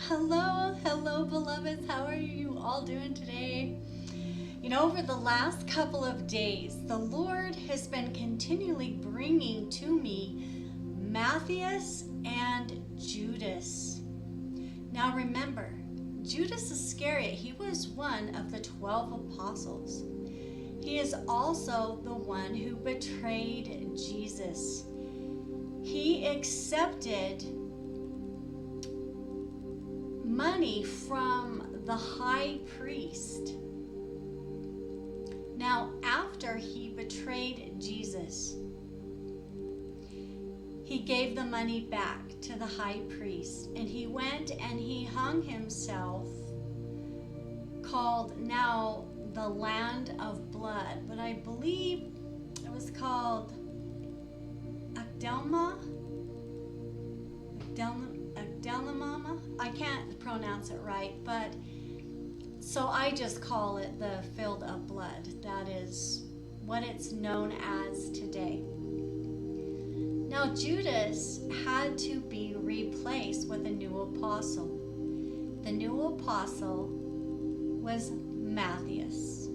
Hello, beloveds. How are you all doing today? Over the last couple of days, the Lord has been continually bringing to me Matthias and Judas. Now remember, Judas Iscariot, he was one of the 12 apostles. He is also the one who betrayed Jesus. He accepted money from the high priest. Now, after he betrayed Jesus, he gave the money back to the high priest, and he went and he hung himself, called now the Land of Blood, but I believe it was called Agdelma. I can't pronounce it right, but so I just call it the field of blood. That is what it's known as today. Now Judas had to be replaced with a new apostle. The new apostle was Matthias.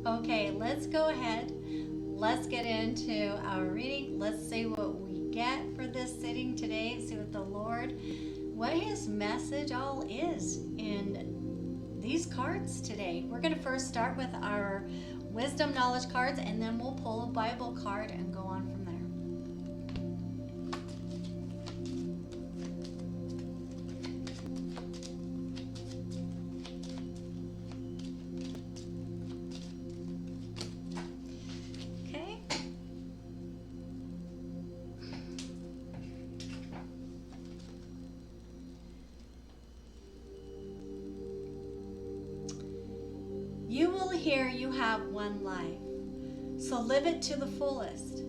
Okay, let's go ahead. Let's get into our reading. Let's see what we get for this sitting today. See what the Lord, what his message all is in these cards today. We're going to first start with our wisdom knowledge cards, and then we'll pull a Bible card and go on from there. You will hear you have one life, so live it to the fullest.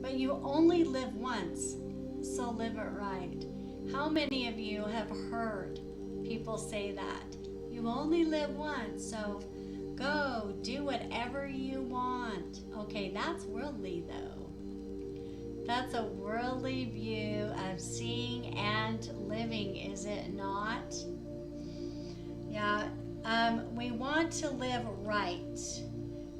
But you only live once, so live it right. How many of you have heard people say that? You only live once, so go do whatever you want. Okay, that's worldly though. That's a worldly view of seeing and living, is it not? Yeah. We want to live right.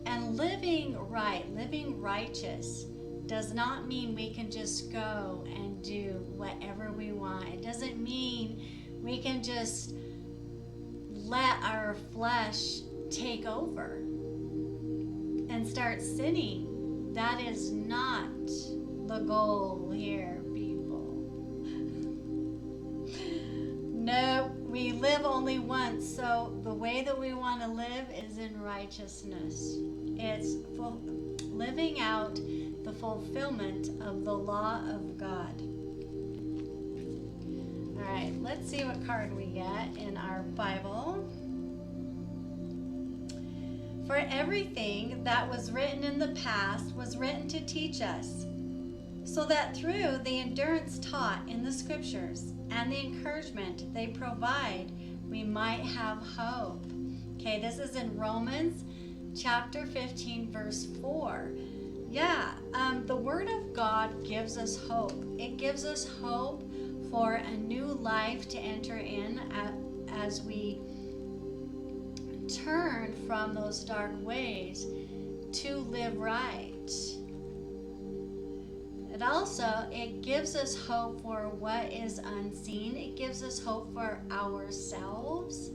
And living right, living righteous, does not mean we can just go and do whatever we want. It doesn't mean we can just let our flesh take over and start sinning. That is not the goal here, people. No, we live only once, so the way that we want to live is in righteousness. It's living out the fulfillment of the law of God. All right, let's see what card we get in our Bible. For everything that was written in the past was written to teach us, so that through the endurance taught in the scriptures and the encouragement they provide, we might have hope. Okay, this is in Romans chapter 15, verse 4. Yeah, the Word of God gives us hope. It gives us hope for a new life to enter in as we turn from those dark ways to live right. It gives us hope for what is unseen. It gives us hope for ourselves.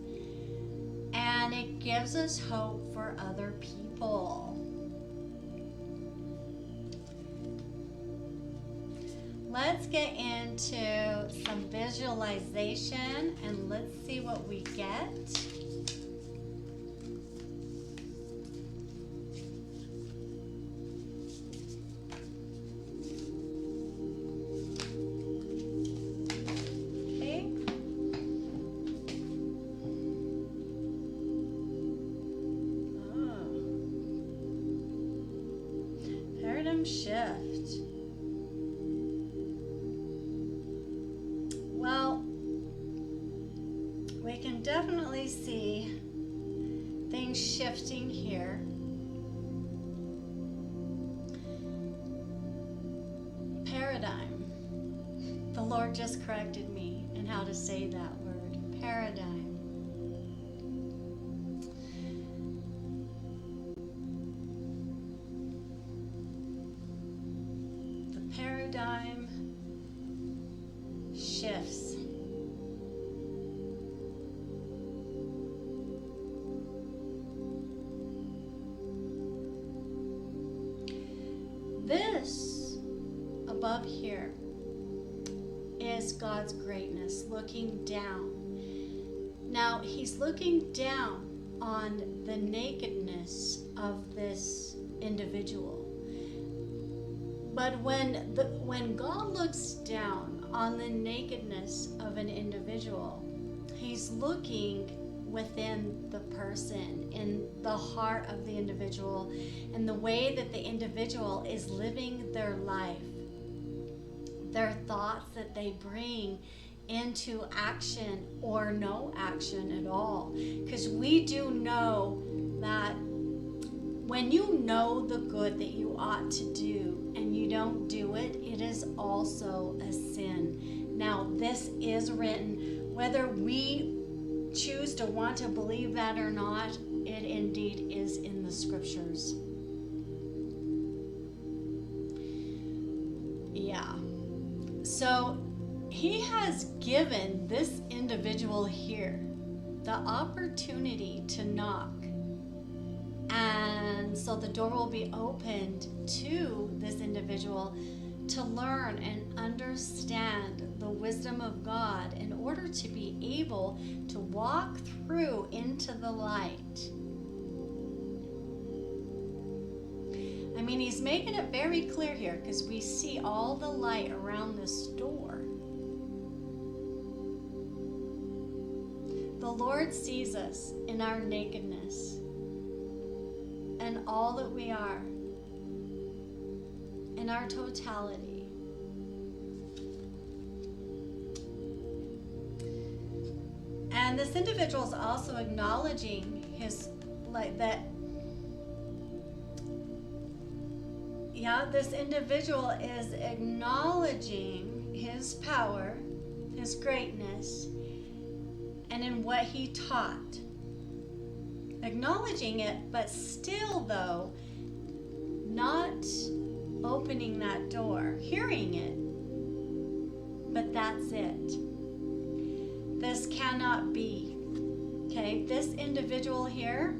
And it gives us hope for other people. Let's get into some visualization and let's see what we get. Shift. Well, we can definitely see things shifting here. Paradigm. The Lord just corrected me in how to say that word, paradigm. The paradigm shifts. This above here is God's greatness looking down. Now He's looking down on the nakedness of this individual. But when God looks down on the nakedness of an individual, He's looking within the person, in the heart of the individual, and the way that the individual is living their life, their thoughts that they bring into action or no action at all. Because we do know that when you know the good that you ought to do and you don't do it, it is also a sin. Now, this is written, whether we choose to want to believe that or not, it indeed is in the scriptures. Yeah. So He has given this individual here the opportunity to knock. And so the door will be opened to this individual to learn and understand the wisdom of God in order to be able to walk through into the light. I mean, He's making it very clear here because we see all the light around this door. The Lord sees us in our nakedness and all that we are, in our totality. And this individual is also acknowledging his, like that, yeah, this individual is acknowledging His power, His greatness, and in what He taught. Acknowledging it, but still, though, not opening that door, hearing it, but that's it. This cannot be. Okay, this individual here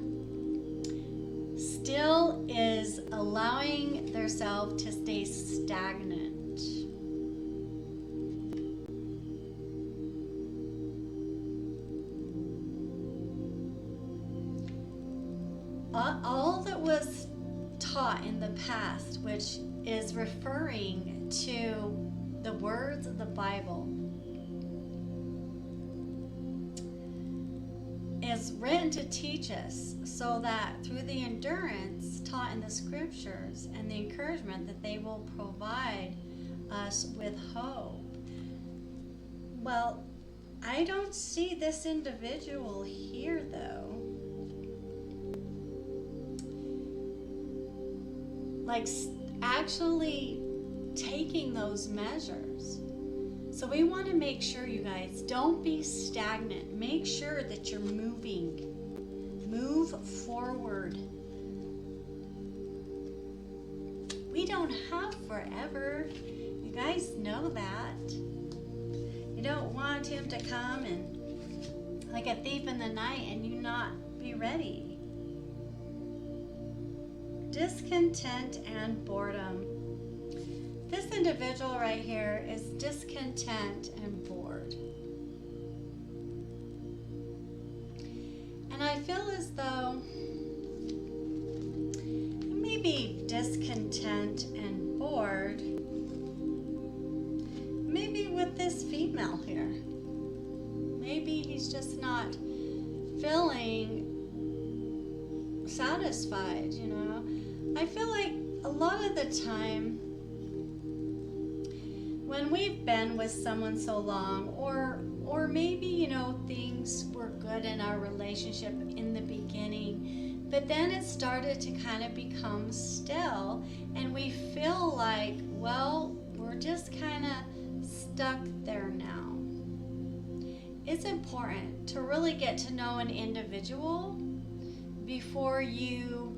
still is allowing themselves to stay stagnant. All that was taught in the past, which is referring to the words of the Bible, is written to teach us so that through the endurance taught in the scriptures and the encouragement that they will provide us with hope. Well, I don't see this individual here, though, like actually taking those measures. So we want to make sure, you guys, don't be stagnant. Make sure that you're moving. Move forward. We don't have forever. You guys know that. You don't want Him to come and, like a thief in the night, and you not be ready. Discontent and boredom. This individual right here is discontent and bored. And I feel as though it may be discontent and bored, maybe with this female here. Maybe he's just not feeling satisfied, you know. I feel like a lot of the time when we've been with someone so long, or maybe, you know, things were good in our relationship in the beginning, but then it started to kind of become stale, and we feel like, well, we're just kind of stuck there now. It's important to really get to know an individual before you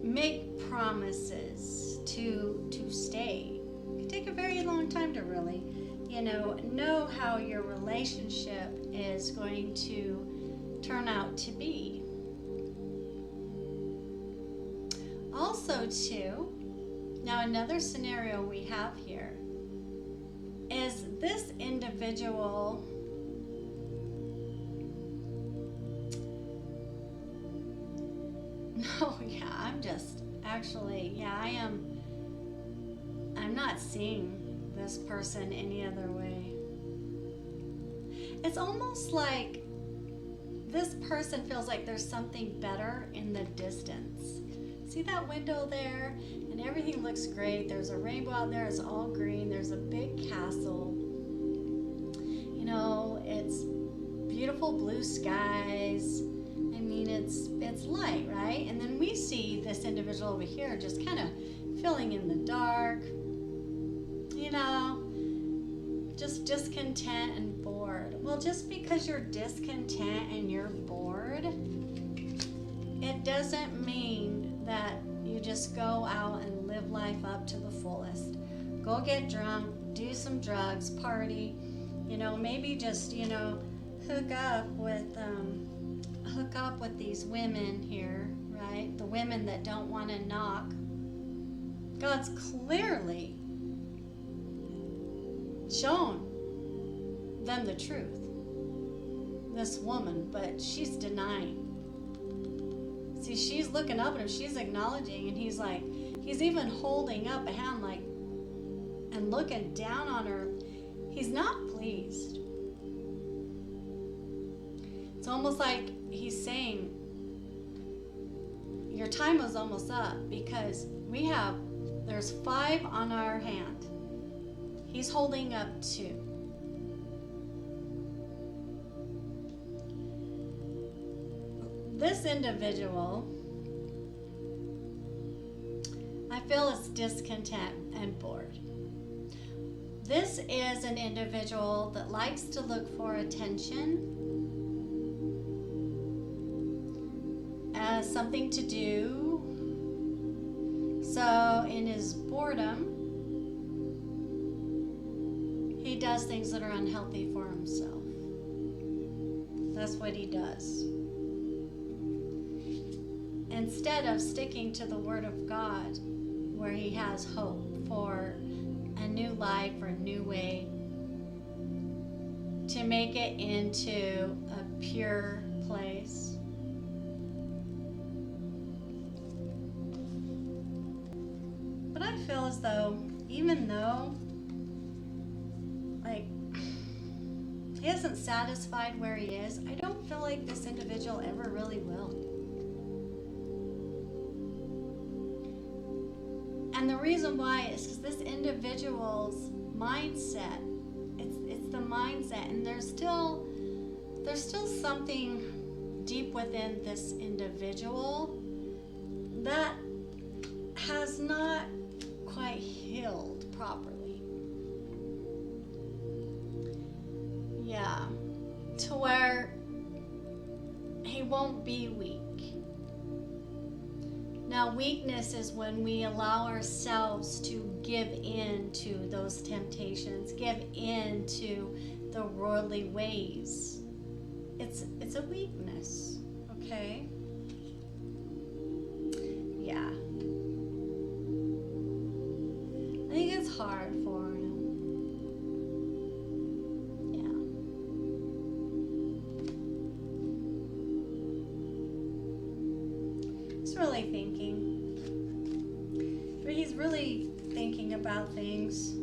make promises to stay. It can take a very long time to really, know how your relationship is going to turn out to be. Also, too, now another scenario we have here is this individual I'm not seeing this person any other way. It's almost like this person feels like there's something better in the distance. See that window there? And everything looks great. There's a rainbow out there. It's all green. There's a big castle. It's beautiful blue skies. I mean, it's light, right? And then we see this individual over here just kind of feeling in the dark, just discontent and bored. Well, just because you're discontent and you're bored, it doesn't mean that you just go out and live life up to the fullest. Go get drunk, do some drugs, party, maybe just, hook up with these women here, right? The women that don't want to knock. God's clearly shown them the truth, this woman, but she's denying. See, she's looking up at him, she's acknowledging, and he's even holding up a hand and looking down on her. He's not pleased. It's almost like he's saying, your time is almost up because there's 5 on our hand. He's holding up 2. This individual, I feel, is discontent and bored. This is an individual that likes to look for attention, as something to do. So in his boredom, he does things that are unhealthy for himself. That's what he does. Instead of sticking to the Word of God, where he has hope for a new life or a new way to make it into a pure place. But I feel as though, even though, he isn't satisfied where he is, I don't feel like this individual ever really will. And the reason why is because this individual's mindset, it's the mindset, and there's still something deep within this individual that has not quite healed properly. Yeah, to where he won't be weak. Now, weakness is when we allow ourselves to give in to those temptations, give in to the worldly ways. It's a weakness, okay? Yeah. I think it's hard for him. Really thinking, but he's really thinking about things.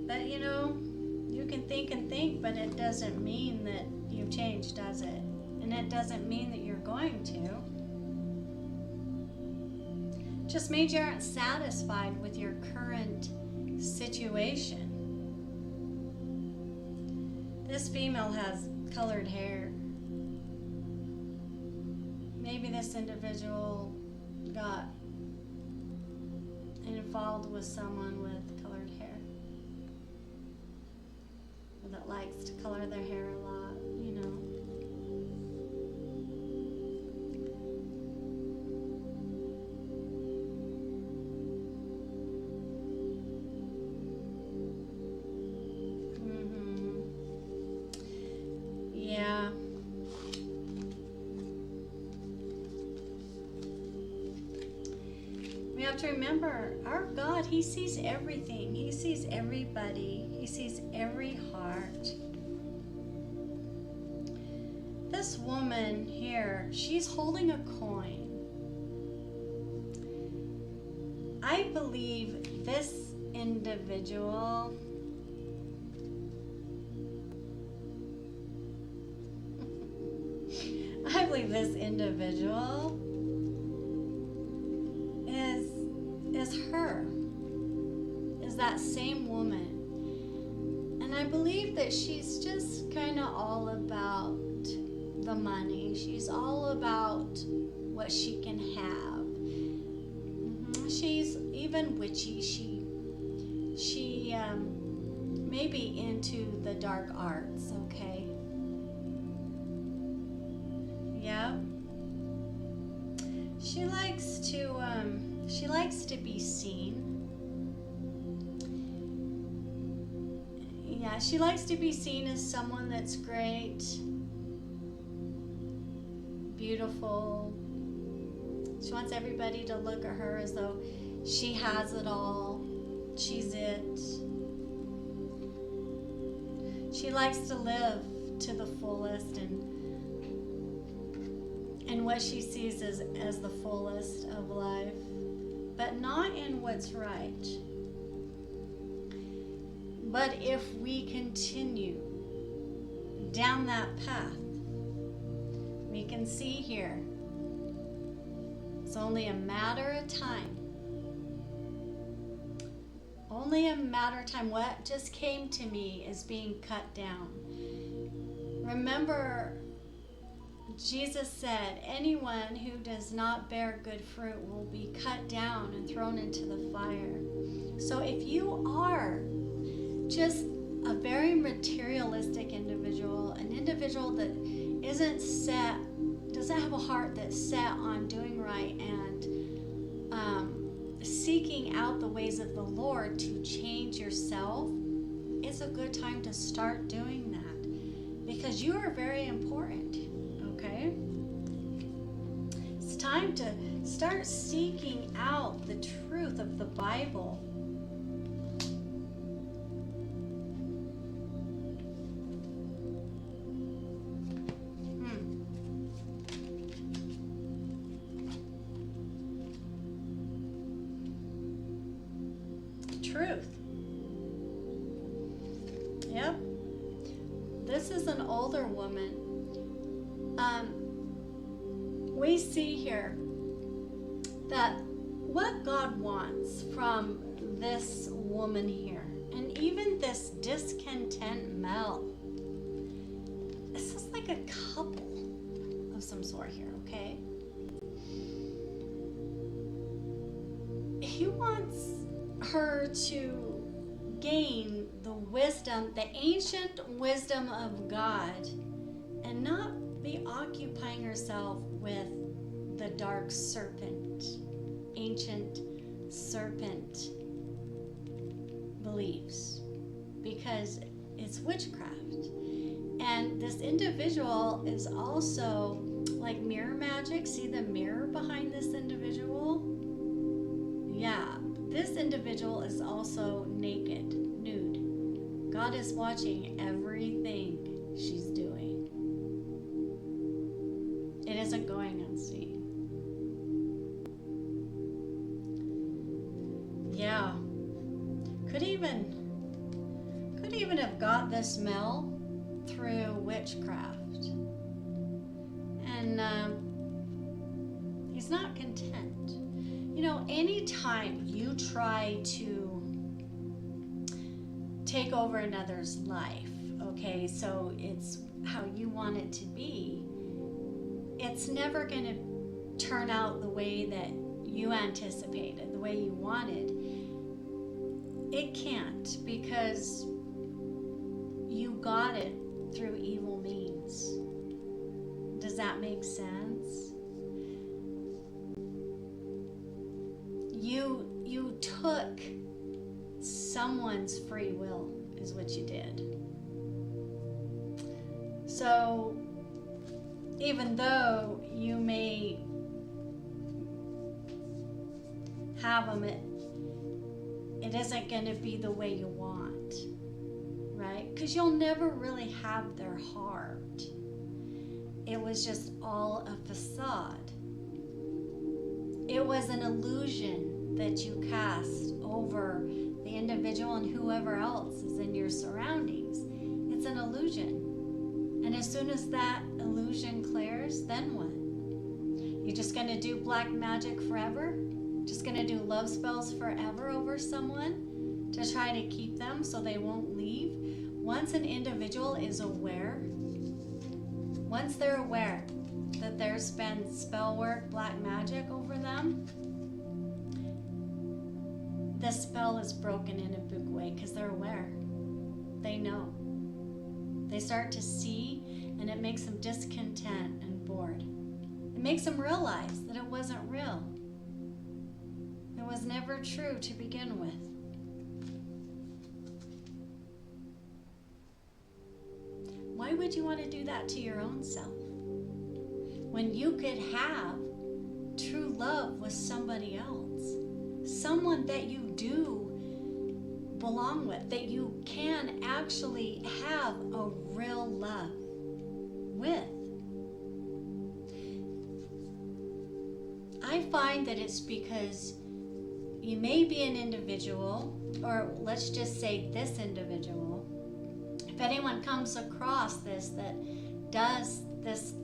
But you can think and think, but it doesn't mean that you've changed, does it? And it doesn't mean that you're going to. It just means you aren't satisfied with your current situation. This female has colored hair. Maybe this individual got involved with someone with colored hair, or that likes to color their hair a lot, you know. Yeah. We have to remember, our God, He sees everything. He sees everybody. He sees every heart. This woman here, she's holding a coin. I believe this individual I believe this individual is her, is that same woman. And I believe that she's just kind of all about the money. She's all about what she can have. She's even witchy. She may be into the dark arts, okay? Yeah. She likes to be seen. Yeah, she likes to be seen as someone that's great, beautiful. She wants everybody to look at her as though she has it all. She's it. She likes to live to the fullest and what she sees as the fullest of life, but not in what's right. But if we continue down that path, we can see here, it's only a matter of time. Only a matter of time. What just came to me is being cut down. Remember, Jesus said, anyone who does not bear good fruit will be cut down and thrown into the fire. So if you are just a very materialistic individual, an individual that doesn't have a heart that's set on doing right and seeking out the ways of the Lord to change yourself, it's a good time to start doing that, because you are very important, okay? It's time to start seeking out the truth of the Bible. Truth. Yep. This is an older woman. We see here that what God wants from this woman here, and even this discontent male, this is like a couple of some sort here, okay? He wants her to gain the wisdom, the ancient wisdom of God, and not be occupying herself with the dark serpent, ancient serpent beliefs, because it's witchcraft. And this individual is also like mirror magic. See the mirror behind this individual? Yeah. This individual is also naked, nude. God is watching everything she's doing. It isn't going unseen. Yeah. Could even have got this smell through witchcraft. And he's not content. You know, anytime you try to take over another's life, okay, so it's how you want it to be, it's never going to turn out the way that you anticipated, the way you wanted, it can't, because you got it through evil means. Does that make sense? You took someone's free will, is what you did. So even though you may have them, it isn't going to be the way you want, right? Because you'll never really have their heart. It was just all a facade. It was an illusion that you cast over the individual and whoever else is in your surroundings. It's an illusion. And as soon as that illusion clears, then what? You're just going to do black magic forever? Just going to do love spells forever over someone to try to keep them so they won't leave? Once an individual is aware, once they're aware that there's been spell work, black magic over them, the spell is broken in a big way because they're aware. They know. They start to see, and it makes them discontent and bored. It makes them realize that it wasn't real. It was never true to begin with. Why would you want to do that to your own self when you could have true love with somebody else? Someone that you do belong with, that you can actually have a real love with. I find that it's because you may be an individual, or let's just say this individual. If anyone comes across this that does this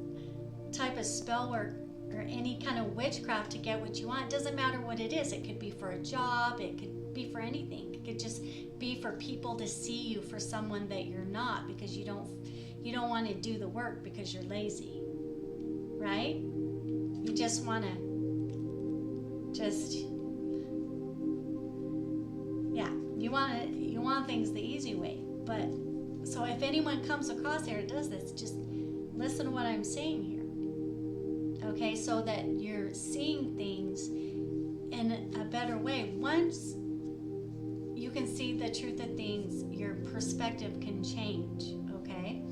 type of spell work or any kind of witchcraft to get what you want, it doesn't matter what it is. It could be for a job, it could be for anything. It could just be for people to see you for someone that you're not, because you don't want to do the work because you're lazy, right? You just want to you want things the easy way. But so if anyone comes across here and does this, just listen to what I'm saying here. Okay, so that you're seeing things in a better way. Once you can see the truth of things, your perspective can change, okay?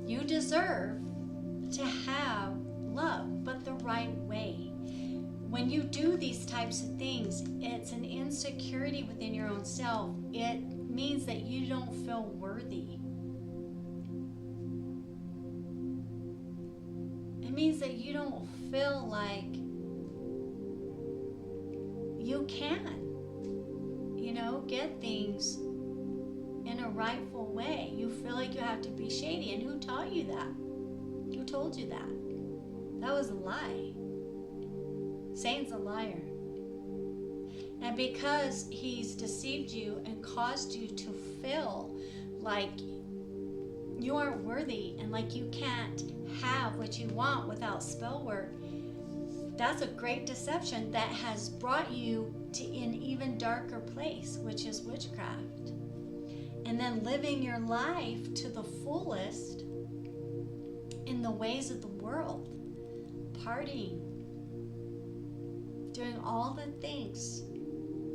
You deserve to have love, but the right way. When you do these types of things, it's an insecurity within your own self. It means that you don't feel worthy. It means that you don't feel like you can, get things in a rightful way. You feel like you have to be shady. And who taught you that? Who told you that? That was a lie. Satan's a liar. And because he's deceived you and caused you to feel like you aren't worthy and like you can't have what you want without spell work, that's a great deception that has brought you to an even darker place, which is witchcraft. And then living your life to the fullest in the ways of the world, partying, doing all the things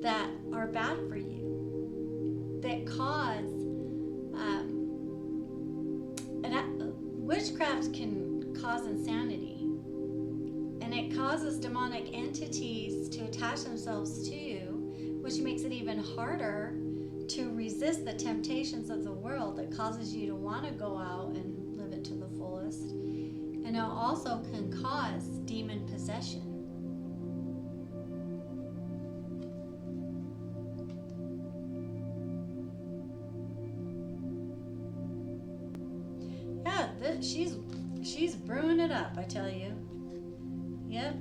that are bad for you, that cause witchcraft can cause insanity, and it causes demonic entities to attach themselves to you, which makes it even harder to resist the temptations of the world that causes you to want to go out and live it to the fullest. And it also can cause demon possession. Yeah, she's brewing it up, I tell you. Yep.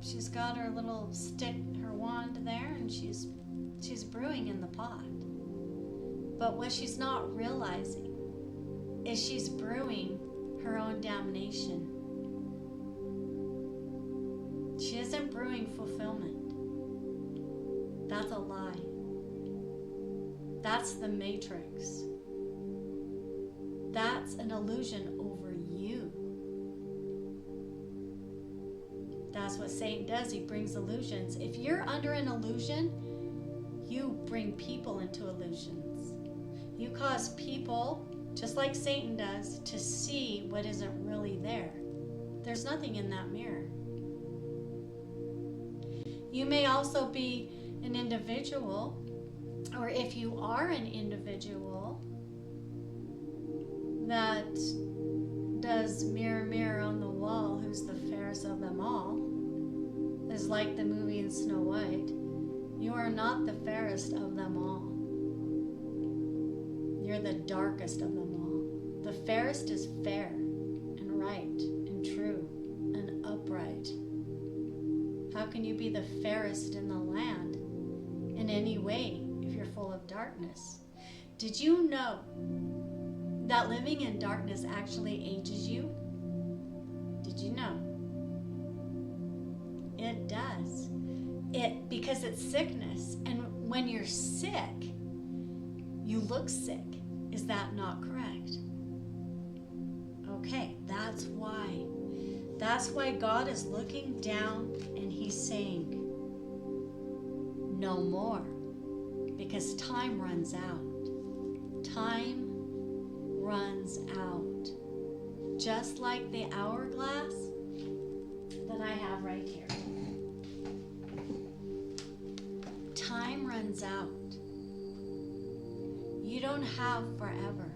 She's got her little stick, her wand there, and she's brewing in the pot. But what she's not realizing is she's brewing her own damnation. She isn't brewing fulfillment. That's a lie. That's the matrix. That's an illusion over you. That's what Satan does. He brings illusions. If you're under an illusion, you bring people into illusions. You cause people, just like Satan does, to see what isn't really there. There's nothing in that mirror. You may also be an individual, or if you are an individual that does mirror, mirror on the wall, who's the fairest of them all, is like the movie in Snow White. You are not the fairest of them all. You're the darkest of them all. The fairest is fair and right and true and upright. How can you be the fairest in the land in any way if you're full of darkness? Did you know that living in darkness actually ages you? Did you know? It does. Because it's sickness. And when you're sick, you look sick. Is that not correct? Okay, that's why. That's why God is looking down and he's saying, no more. Because time runs out. Time runs out. Just like the hourglass that I have right here. Time runs out. You don't have forever.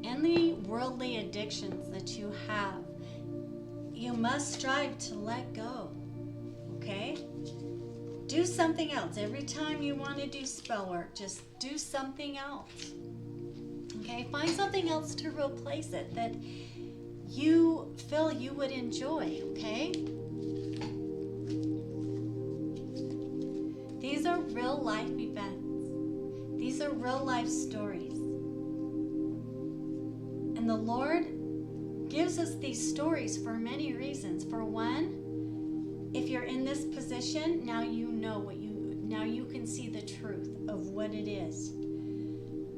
Any worldly addictions that you have, you must strive to let go. Okay? Do something else. Every time you want to do spell work, just do something else. Okay? Find something else to replace it that you feel you would enjoy. Okay? These are real life events. These are real life stories. And the Lord gives us these stories for many reasons. For one, if you're in this position, now you know now you can see the truth of what it is.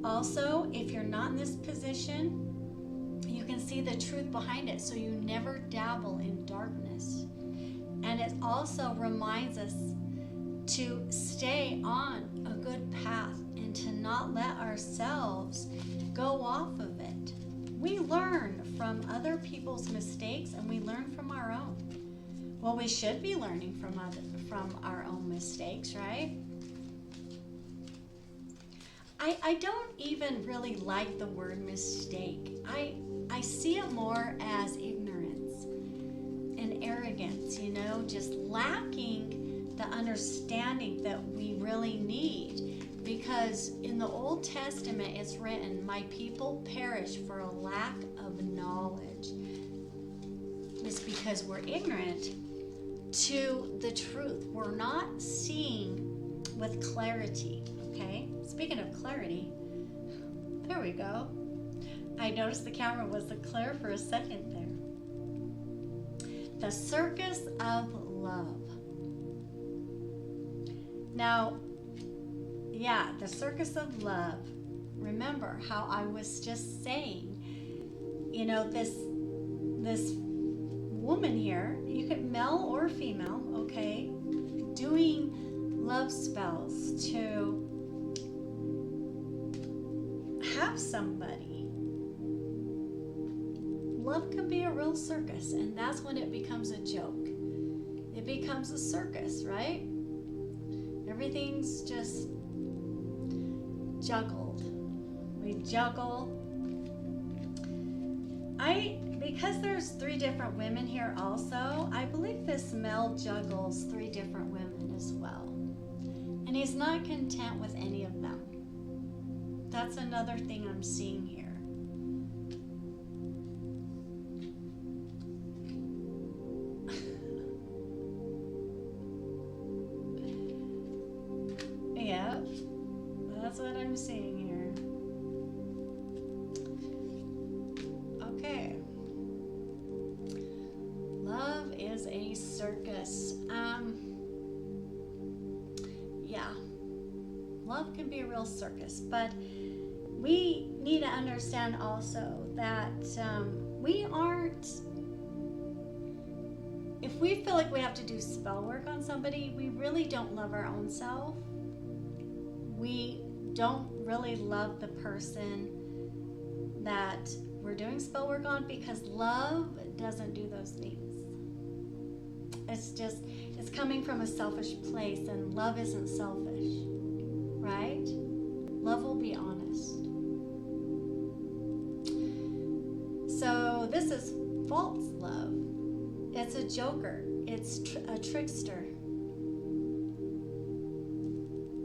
Also, if you're not in this position, you can see the truth behind it, so you never dabble in darkness. And it also reminds us to stay on a good path and to not let ourselves go off of it. We learn from other people's mistakes and we learn from our own. Well, we should be learning from our own mistakes, right? I don't even really like the word mistake. I see it more as ignorance and arrogance, just lacking the understanding that we really need. Because in the Old Testament it's written, my people perish for a lack of knowledge. It's because we're ignorant to the truth. We're not seeing with clarity, okay? Speaking of clarity, there we go. I noticed the camera wasn't clear for a second there. The circus of love. Now, yeah, the circus of love. Remember how I was just saying, this woman here, you could male or female, okay, doing love spells to have somebody. Love can be a real circus, and that's when it becomes a joke. It becomes a circus, right? Everything's just juggled. We juggle. Because there's 3 different women here also, I believe this male juggles 3 different women as well. And he's not content with any of them. That's another thing I'm seeing here. Yeah, that's what I'm seeing here. Okay. Love is a circus. Yeah, love can be a real circus, but we need to understand also that we aren't, if we feel like we have to do spell work on somebody, we really don't love our own self. We don't really love the person that we're doing spell work on, because love doesn't do those things. It's coming from a selfish place, and love isn't selfish, right? Love will be honest. So this is false love. It's a joker. It's a trickster.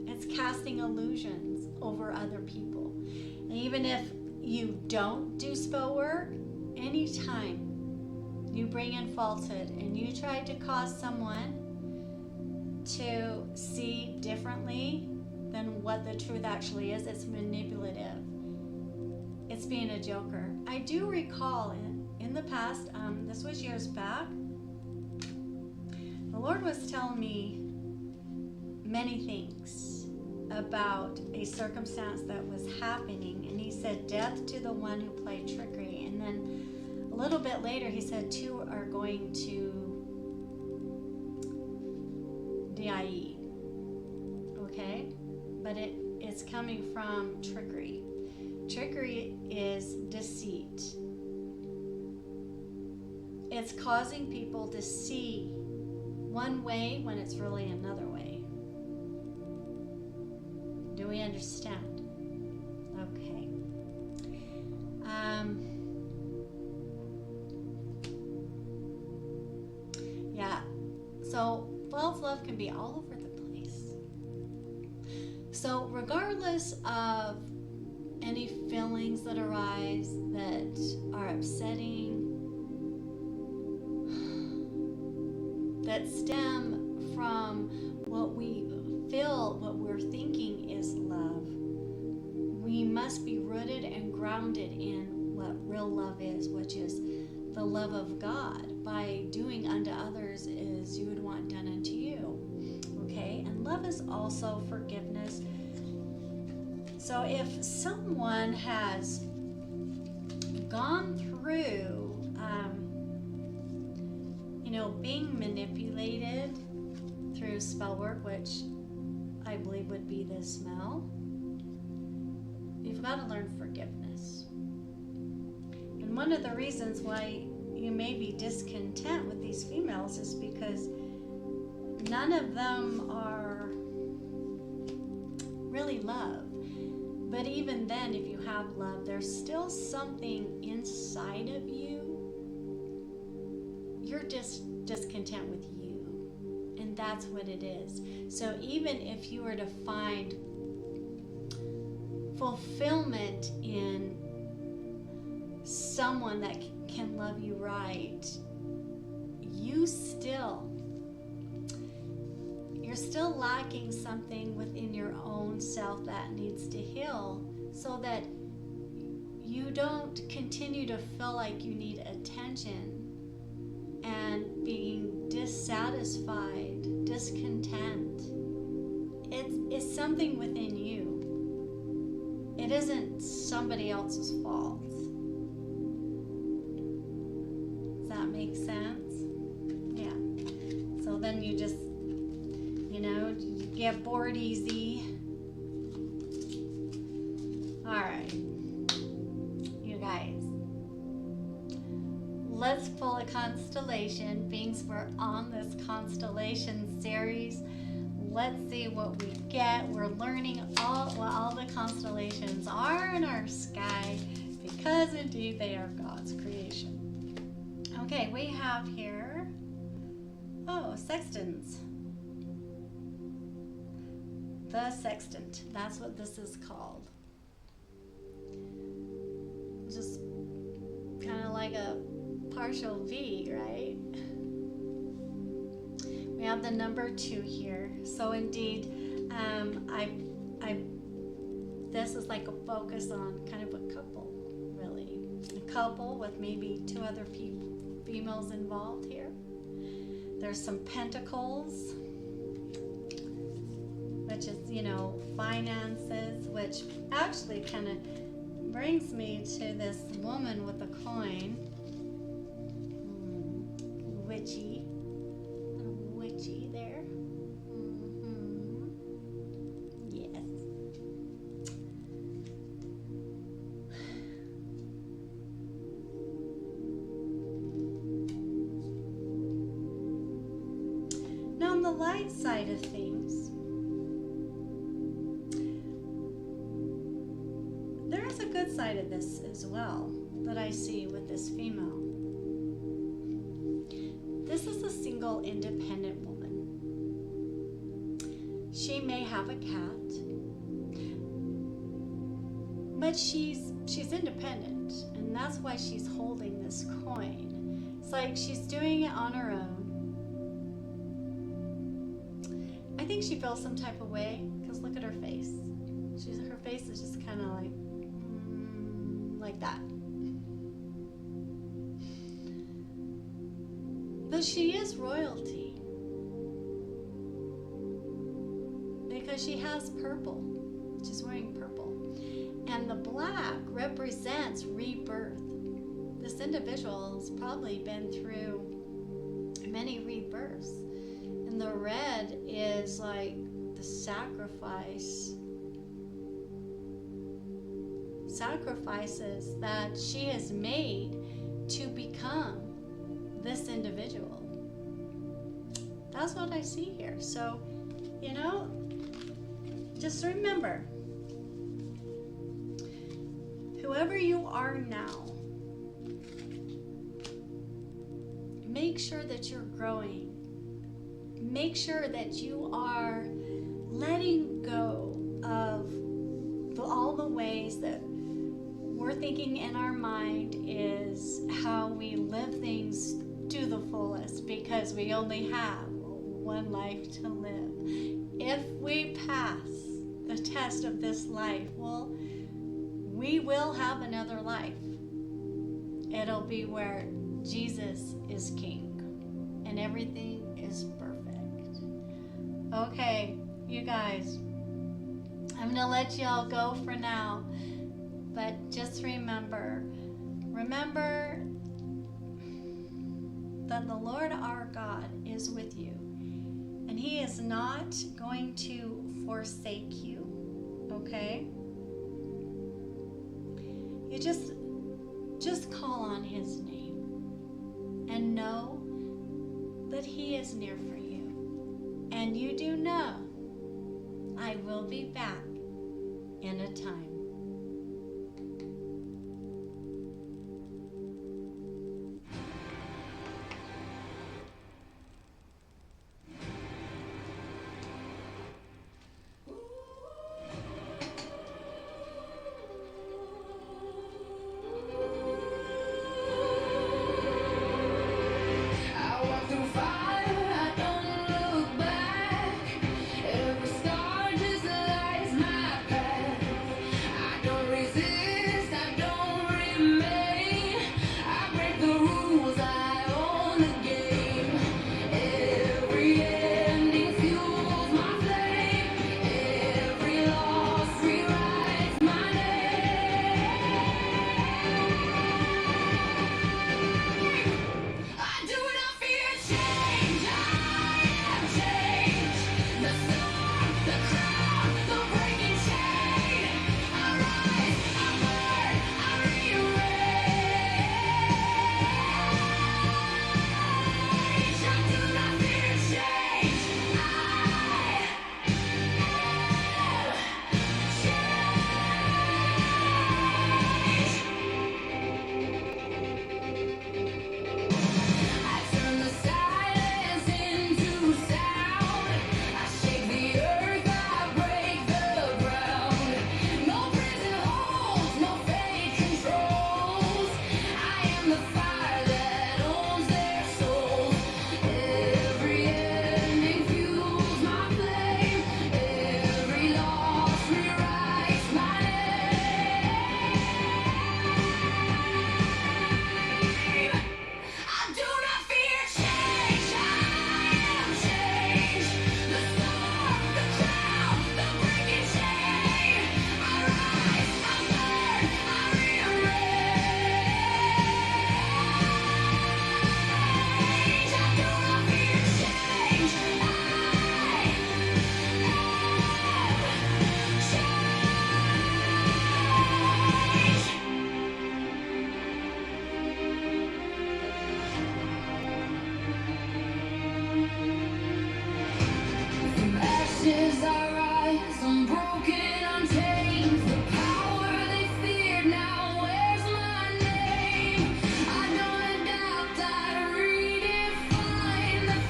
It's casting illusions over other people. And even if you don't do spell work, anytime you bring in falsehood and you try to cause someone to see differently than what the truth actually is, it's manipulative. It's being a joker. I do recall in the past, this was years back, the Lord was telling me many things about a circumstance that was happening, and he said, death to the one who played trickery. And then a little bit later he said 2 are going to die. Okay, but it's coming from trickery. Trickery is deceit. It's causing people to see one way when it's really another way. Do we understand? Okay. Yeah. So false love can be all over the place. So regardless of any feelings that arise that are upsetting, that stem from what we feel, what we're thinking is love, we must be rooted and grounded in what real love is, which is the love of God. By doing unto others as you would want done unto you. Okay? And love is also forgiveness. So if someone has gone through, being manipulated through spell work, which I believe would be the smell, you've got to learn forgiveness. And one of the reasons why you may be discontent with these females is because none of them are really love. But even then, if you have love, there's still something inside of you. You're just discontent with you. And that's what it is. So even if you were to find fulfillment in someone that can love you right, you're still lacking something within your own self that needs to heal, so that you don't continue to feel like you need attention and being dissatisfied, discontent. It's something within you. It isn't somebody else's fault. Does that make sense? Yeah. So then you just, get bored easy. All right. You guys. Let's pull a constellation. Beings, we're on this constellation series. Let's see what we get. We're learning what all the constellations are in our sky, because indeed they are God's creation. Okay, we have here, sextants. The sextant, that's what this is called. Just kind of like a partial V, right? We have the number 2 here. So indeed, this is like a focus on kind of a couple, really. A couple with maybe 2 other females involved here. there's some pentacles, which is, finances, which actually kind of brings me to this woman with a coin. Witchy there. Yes. Now, on the light side of things, there is a good side of this as well that I see with this female. This is a single, independent woman. She may have a cat, but she's independent, and that's why she's holding this coin. It's like she's doing it on her own. I think she feels some type of way, because look at her face. Her face is just kind of like that. But she is royalty because she has purple. She's wearing purple. And the black represents rebirth. This individual has probably been through many rebirths. And the red is like the sacrifices that she has made to become this individual. That's what I see here. So, just remember, whoever you are now, make sure that you're growing. Make sure that you are letting go of all the ways that we're thinking in our mind is how we live things to the fullest, because we only have one life to live. If we pass the test of this life, well, we will have another life. It'll be where Jesus is King and everything is perfect. Okay, you guys, I'm gonna let y'all go for now, but just remember that the Lord our God is with you, and He is not going to forsake you, okay? You just call on His name and know that He is near for you. And you do know I will be back in a time.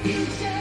Each day